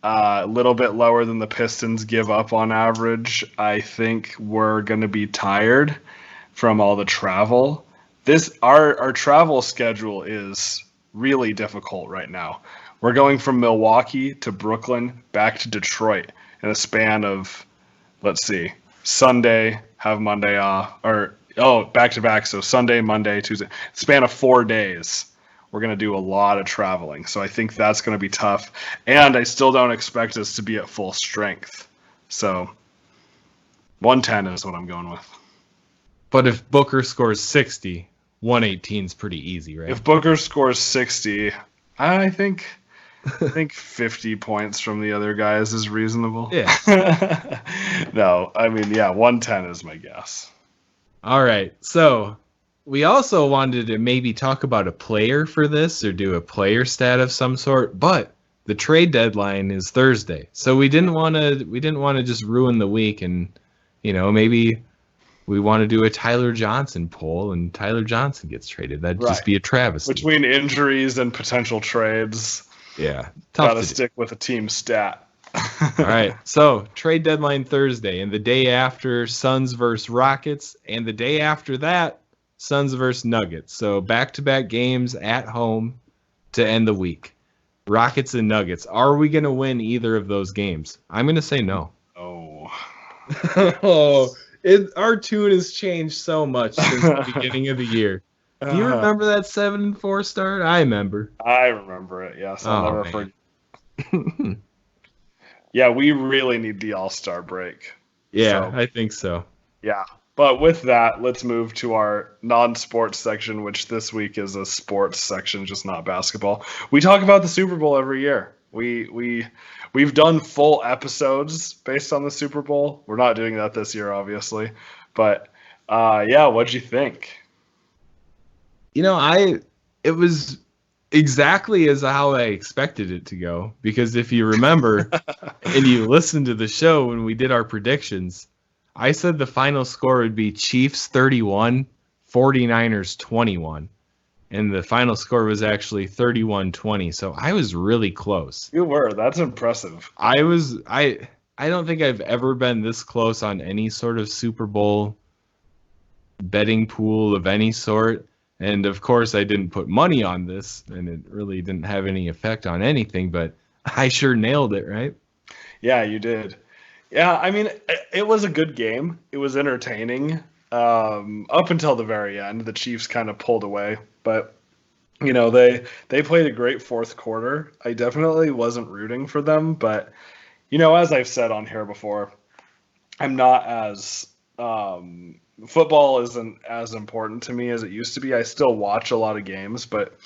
Speaker 3: A little bit lower than the Pistons give up on average. I think we're going to be tired from all the travel. Our travel schedule is really difficult right now. We're going from Milwaukee to Brooklyn back to Detroit in a span of, let's see, Sunday, have Monday off, back to back. So Sunday, Monday, Tuesday, span of 4 days. We're going to do a lot of traveling. So I think that's going to be tough. And I still don't expect us to be at full strength. So 110 is what I'm going with.
Speaker 4: But if Booker scores 60, 118 is pretty easy, right?
Speaker 3: If Booker scores 60, I think 50 points from the other guys is reasonable.
Speaker 4: Yeah.
Speaker 3: No, 110 is my guess.
Speaker 4: All right. So we also wanted to maybe talk about a player for this or do a player stat of some sort, but the trade deadline is Thursday. So we didn't want to just ruin the week and maybe we want to do a Tyler Johnson poll and Tyler Johnson gets traded. That'd just be a travesty.
Speaker 3: Between injuries and potential trades.
Speaker 4: Yeah.
Speaker 3: Gotta stick with a team stat.
Speaker 4: All right. So trade deadline Thursday and the day after Suns versus Rockets and the day after that Suns versus Nuggets. So back-to-back games at home to end the week. Rockets and Nuggets. Are we going to win either of those games? I'm going to say no. Our tune has changed so much since the beginning of the year. Do you remember that 7-4 start? I remember.
Speaker 3: I remember it, yes. I'll never forget. Yeah, we really need the All-Star break.
Speaker 4: Yeah, I think so.
Speaker 3: Yeah. But with that, let's move to our non-sports section, which this week is a sports section, just not basketball. We talk about the Super Bowl every year. We've done full episodes based on the Super Bowl. We're not doing that this year, obviously. But what'd you think?
Speaker 4: It was exactly as how I expected it to go. Because if you remember and you listened to the show when we did our predictions, I said the final score would be Chiefs 31, 49ers 21. And the final score was actually 31-20. So I was really close.
Speaker 3: You were. That's impressive.
Speaker 4: I don't think I've ever been this close on any sort of Super Bowl betting pool of any sort. And of course, I didn't put money on this, and it really didn't have any effect on anything, but I sure nailed it, right?
Speaker 3: Yeah, you did. Yeah, I mean, it was a good game. It was entertaining up until the very end. The Chiefs kind of pulled away, but they played a great fourth quarter. I definitely wasn't rooting for them, but as I've said on here before, I'm not as football isn't as important to me as it used to be. I still watch a lot of games, but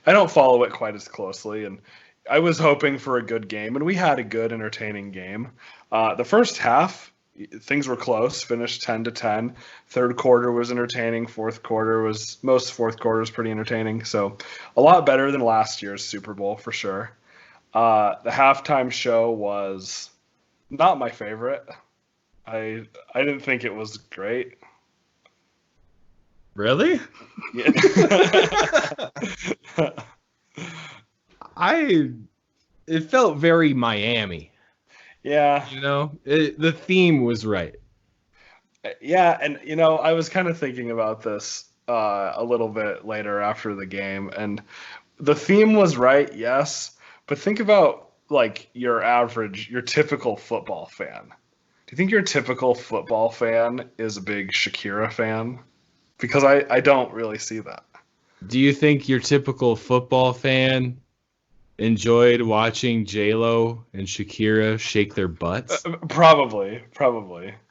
Speaker 3: I don't follow it quite as closely. And I was hoping for a good game, and we had a good, entertaining game. The first half, things were close, finished 10-10. Third quarter was entertaining. Most fourth quarter was pretty entertaining. So a lot better than last year's Super Bowl for sure. The halftime show was not my favorite. I didn't think it was great.
Speaker 4: Really?
Speaker 3: Yeah.
Speaker 4: It felt very Miami.
Speaker 3: Yeah.
Speaker 4: The theme was right.
Speaker 3: Yeah, and I was kind of thinking about this a little bit later after the game, and the theme was right, yes, but think about like your typical football fan. Do you think your typical football fan is a big Shakira fan? Because I don't really see that.
Speaker 4: Do you think your typical football fan enjoyed watching J-Lo and Shakira shake their butts?
Speaker 3: Probably.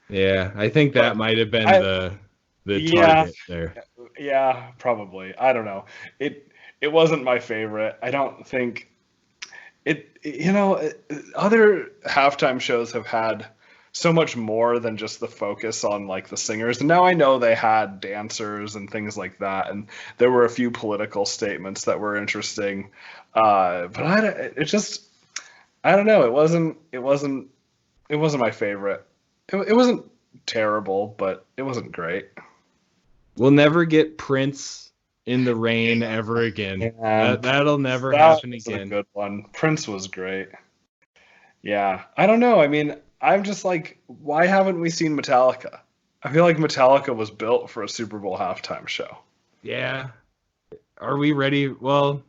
Speaker 4: Yeah, I think that might have been the target there.
Speaker 3: Yeah, probably. I don't know. It wasn't my favorite. I don't think other halftime shows have had so much more than just the focus on like the singers. And now I know they had dancers and things like that, and there were a few political statements that were interesting. But I don't know. It wasn't my favorite. It wasn't terrible, but it wasn't great.
Speaker 4: We'll never get Prince in the Rain ever again. That'll never happen again.
Speaker 3: A good one. Prince was great. Yeah, I don't know. I mean, I'm just like, why haven't we seen Metallica? I feel like Metallica was built for a Super Bowl halftime show.
Speaker 4: Yeah. Are we ready? Well,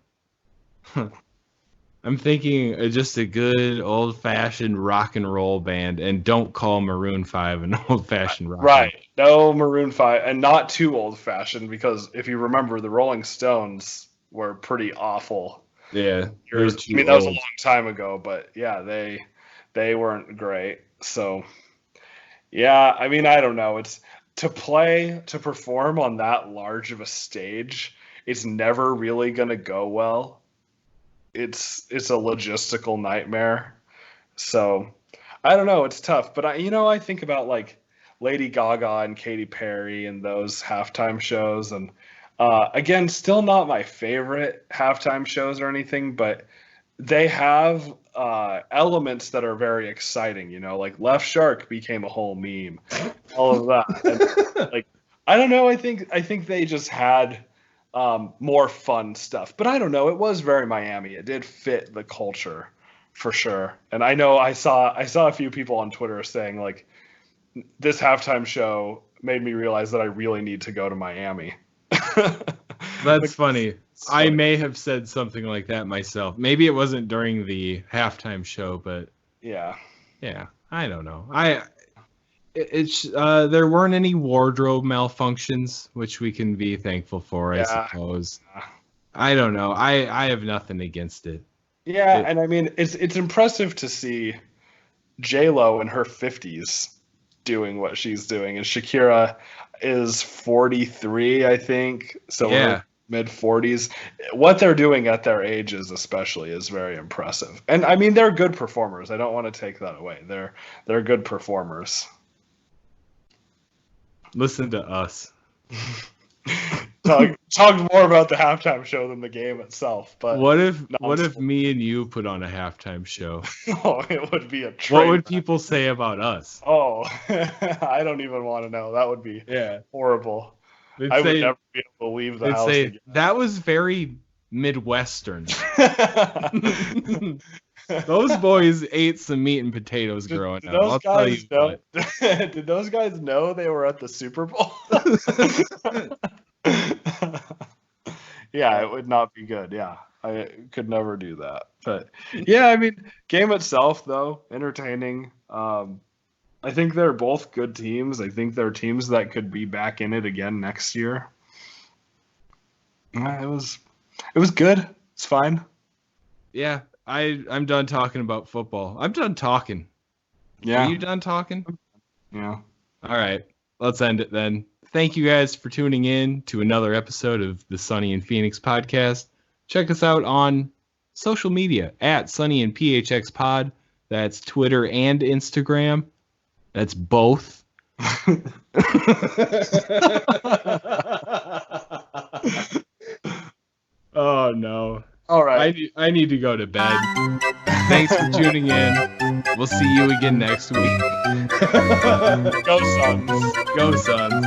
Speaker 4: I'm thinking just a good old-fashioned rock and roll band, and don't call Maroon 5 an old-fashioned rock.
Speaker 3: Right. No Maroon 5, and not too old-fashioned, because if you remember, the Rolling Stones were pretty awful.
Speaker 4: Yeah.
Speaker 3: That was a long time ago, but yeah, they weren't great. So, yeah, I mean, I don't know. It's to perform on that large of a stage, it's never really going to go well. It's a logistical nightmare. So, I don't know. It's tough. But I think about like Lady Gaga and Katy Perry and those halftime shows. And again, still not my favorite halftime shows or anything, but they have elements that are very exciting, like Left Shark became a whole meme, all of that. And, like, I don't know. I think they just had more fun stuff, but I don't know. It was very Miami. It did fit the culture for sure. And I know I saw a few people on Twitter saying like, this halftime show made me realize that I really need to go to Miami.
Speaker 4: That's funny. I may have said something like that myself. Maybe it wasn't during the halftime show, but
Speaker 3: yeah,
Speaker 4: I don't know. There weren't any wardrobe malfunctions, which we can be thankful for, I suppose. I don't know. I have nothing against it.
Speaker 3: Yeah, and I mean, it's impressive to see J-Lo in her 50s doing what she's doing, and Shakira is 43, I think. So
Speaker 4: yeah.
Speaker 3: Mid 40s. What they're doing at their ages especially is very impressive. And I mean, they're good performers. I don't want to take that away. They're good performers.
Speaker 4: Listen to us.
Speaker 3: Talk more about the halftime show than the game itself. But
Speaker 4: what if me and you put on a halftime show?
Speaker 3: Oh, it would be a train.
Speaker 4: What would people say about us?
Speaker 3: Oh, I don't even want to know. That would be horrible. I would never be able to leave the house again.
Speaker 4: That was very Midwestern. Those boys ate some meat and potatoes growing up. I'll tell you what.
Speaker 3: Did those guys know they were at the Super Bowl? Yeah, it would not be good. Yeah, I could never do that. But yeah, I mean, game itself though, entertaining. I think they're both good teams. I think they're teams that could be back in it again next year. It was good. It's fine.
Speaker 4: Yeah, I'm done talking about football. I'm done talking.
Speaker 3: Yeah.
Speaker 4: Are you done talking?
Speaker 3: Yeah.
Speaker 4: All right. Let's end it then. Thank you guys for tuning in to another episode of the Sunny and Phoenix podcast. Check us out on social media at Sunny and PHX Pod. That's Twitter and Instagram. That's both. Oh no.
Speaker 3: All right.
Speaker 4: I need to go to bed. Thanks for tuning in. We'll see you again next week.
Speaker 3: Go Suns.
Speaker 4: Go Suns.